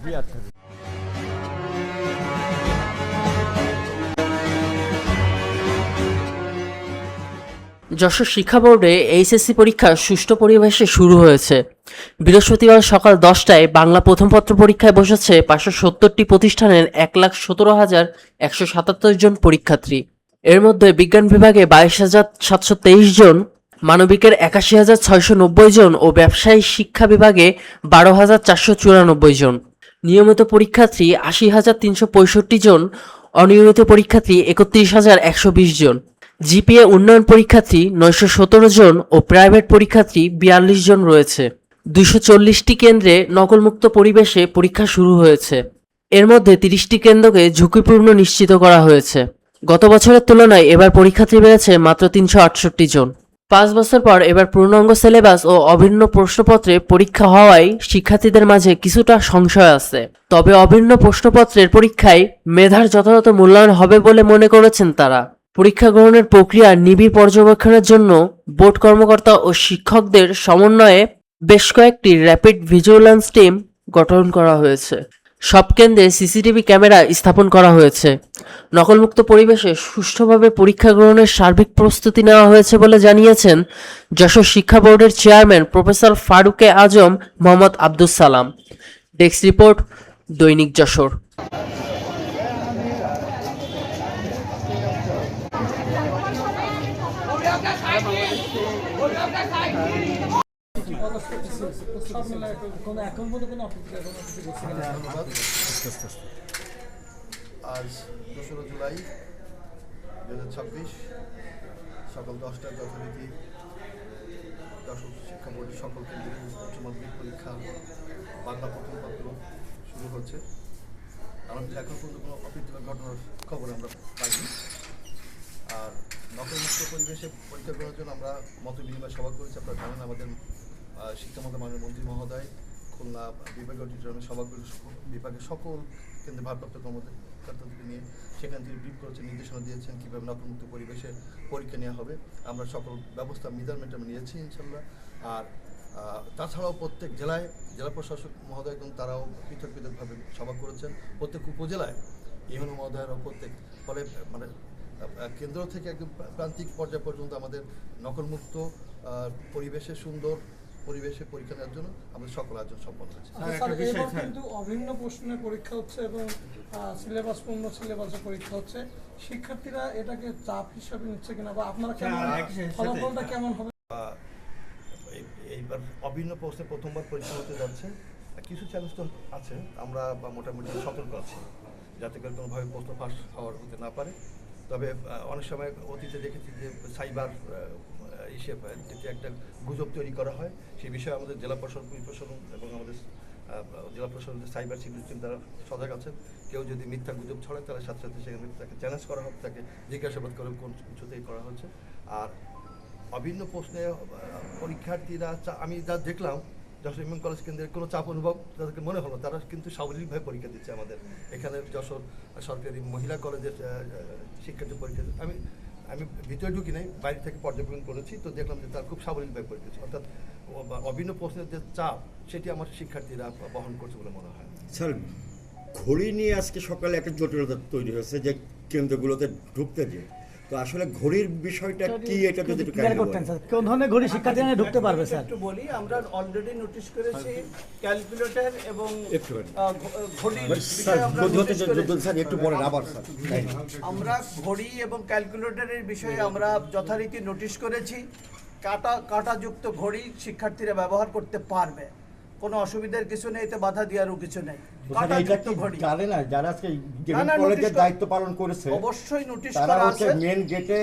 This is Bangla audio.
জি আচ্ছা। যশোর শিক্ষা বোর্ডে এইচএসসি পরীক্ষা সুষ্ঠু পরিবেশে শুরু হয়েছে। বৃহস্পতিবার সকাল 10টায় বাংলা প্রথম পত্র পরীক্ষায় বসেছে 570টি প্রতিষ্ঠানের 1,17,177 জন পরীক্ষার্থী। এর মধ্যে বিজ্ঞান বিভাগে 22,723 জন, মানবিকের 81,690 জন ও ব্যবসায়ী শিক্ষা বিভাগে 12,494 জন। নিয়মিত পরীক্ষার্থী 80,365 জন, অনিয়মিত পরীক্ষার্থী 31,120 জন। জিপিএ উন্নয়ন পরীক্ষার্থী 917 জন ও প্রাইভেট পরীক্ষার্থী 42 জন রয়েছে। 240টি কেন্দ্রে নকলমুক্ত পরিবেশে পরীক্ষা শুরু হয়েছে। এর মধ্যে 30টি কেন্দ্রকে ঝুঁকিপূর্ণ নিশ্চিত করা হয়েছে। গত বছরের তুলনায় এবার পরীক্ষার্থী বেড়েছে মাত্র 368 জন। 5 বছর পর এবার পূর্ণাঙ্গ সিলেবাস ও অভিন্ন প্রশ্নপত্রে পরীক্ষা হওয়ায় শিক্ষার্থীদের মাঝে কিছুটা সংশয় আছে। তবে অভিন্ন প্রশ্নপত্রের পরীক্ষায় মেধার যথাযথ মূল্যায়ন হবে বলে মনে করেছেন তারা। পরীক্ষা গ্রহণের প্রক্রিয়া নিবিড় পর্যবেক্ষণের জন্য বোর্ড কর্মকর্তা ও শিক্ষকদের সমন্বয়ে বেশ কয়েকটি র্যাপিড ভিজিলেন্স টিম গঠন করা হয়েছে। সব কেন্দ্রে সিসিটিভি ক্যামেরা স্থাপন করা হয়েছে। নকলমুক্ত পরিবেশে সুষ্ঠুভাবে পরীক্ষা গ্রহণের সার্বিক প্রস্তুতি নেওয়া হয়েছে বলে জানিয়েছেন যশোর শিক্ষা বোর্ডের চেয়ারম্যান প্রফেসর ফারুকে আজম মোহাম্মদ আব্দুস সালাম। ডেস্ক রিপোর্ট, দৈনিক যশোর। আজ 2রা জুলাই 2026 সকাল 10টায় যথারীতি যশোর শিক্ষা বোর্ডের সকল কেন্দ্রে উচ্চ মাধ্যমিক পরীক্ষা বাংলা প্রথম পত্র শুরু হচ্ছে। আমাদের এখন পর্যন্ত কোনো অপ্রীতিকর ঘটনার খবর আমরা পাইনি। আর নকলমুক্ত পরিবেশে পরীক্ষা করার জন্য আমরা মত বিনিময় সভা করেছি। আপনারা জানেন আমাদের শিক্ষামন্ত্রী মাননীয় মন্ত্রী মহোদয় খুলনা বিভাগীয় অডিটোরিয়ামে সভা করে বিভাগের সকল কেন্দ্রে ভারপ্রাপ্ত কর্মকর্তাদেরকে নিয়ে সেখান থেকে ব্রিফ করেছেন, নির্দেশনা দিয়েছেন কীভাবে নকলমুক্ত পরিবেশে পরীক্ষা নেওয়া হবে। আমরা সকল ব্যবস্থা মেজারমেন্ট আমরা নিয়েছি ইনশাল্লাহ। আর তাছাড়াও প্রত্যেক জেলায় জেলা প্রশাসক মহোদয় এবং তারাও পৃথক পৃথকভাবে সভা করেছেন। প্রত্যেক উপজেলায় ইউনো মহোদয়েরও প্রত্যেক ফলে মানে কেন্দ্র থেকে একদম প্রান্তিক পর্যায় পর্যন্ত আমাদের নকলমুক্ত পরিবেশে সুন্দর পরিবেশে পরীক্ষা নেওয়ার জন্য আমাদের সকল আয়োজন সম্পন্ন হয়েছে। কিন্তু অভিন্ন প্রশ্নের পরীক্ষা হচ্ছে এবং সিলেবাস পূর্ণ সিলেবাসে পরীক্ষা হচ্ছে। শিক্ষার্থীরা এটাকে চাপ হিসাবে নিচ্ছে কিনা বা আপনারা কেমন ফলাফলটা কেমন হবে? এইবার অভিন্ন প্রশ্নে প্রথমবার পরীক্ষা হতে যাচ্ছে। কিছু চ্যালেঞ্জ তো আছে, আমরা মোটামুটি সতর্ক আছি যাতে করে কোনোভাবে প্রশ্ন ফাঁস হওয়ার হতে না পারে। তবে অনেক সময় অতীতে দেখেছি যে সাইবার হিসেবে যেটি একটা গুজব তৈরি করা হয়, সেই বিষয়ে আমাদের জেলা প্রশাসন এবং আমাদের জেলা প্রশাসনের সাইবার সিকিউরিটি টিম তারা সজাগ আছেন। কেউ যদি মিথ্যা গুজব ছড়ায় তাহলে সাথে সাথে সেখানে তাকে চ্যালেঞ্জ করা হবে, তাকে জিজ্ঞাসাবাদ করে কোন কিছুতেই করা হচ্ছে। আর অভিন্ন প্রশ্নে পরীক্ষার্থীরা আমি যা দেখলাম যশোর এমএম কলেজ কেন্দ্রের কোনো চাপ অনুভব তাদেরকে মনে হলো, তারা কিন্তু সাবলীলভাবে পরীক্ষা দিচ্ছে। আমাদের এখানে যশোর সরকারি মহিলা কলেজের শিক্ষার্থী পরীক্ষা আমি ভিতরে ঢুকি নাই, বাইরে থেকে পর্যবেক্ষণ করেছি, তো দেখলাম যে তারা খুব সাবলীলভাবে পরীক্ষা দিচ্ছে। অর্থাৎ অভিন্ন প্রশ্নের যে চাপ সেটি আমার শিক্ষার্থীরা বহন করছে বলে মনে হয়। স্যার, ঘড়ি নিয়ে আজকে সকালে একটা জটিলতা তৈরি হয়েছে যে কেন্দ্রগুলোতে ঢুকতে গিয়ে, তো আসলে ঘড়ির বিষয়টা কি এটা যদি একটু ক্লিয়ার করতেন স্যার, কোন ধরনের ঘড়ি শিক্ষার্থীরা ঢুকতে পারবে স্যার? একটু বলি, আমরা অলরেডি নোটিশ করেছি ক্যালকুলেটর এবং ঘড়ি বিষয়ে একটু বলেন আবার স্যার। আমরা ঘড়ি এবং ক্যালকুলেটরের বিষয়ে আমরা যথারীতি নোটিশ করেছি। কাঁটাযুক্ত ঘড়ি শিক্ষার্থীরা ব্যবহার করতে পারবে, কোনো অসুবিধার কিছু নেই, এতে বাধা দেওয়ারও কিছু নেই। কাঁটাযুক্ত ঘড়ি জানেন না যারা আজকে কলেজের দায়িত্ব পালন করেছে অবশ্যই নোটিশ তারা করা হচ্ছে আছে। মেন গেটে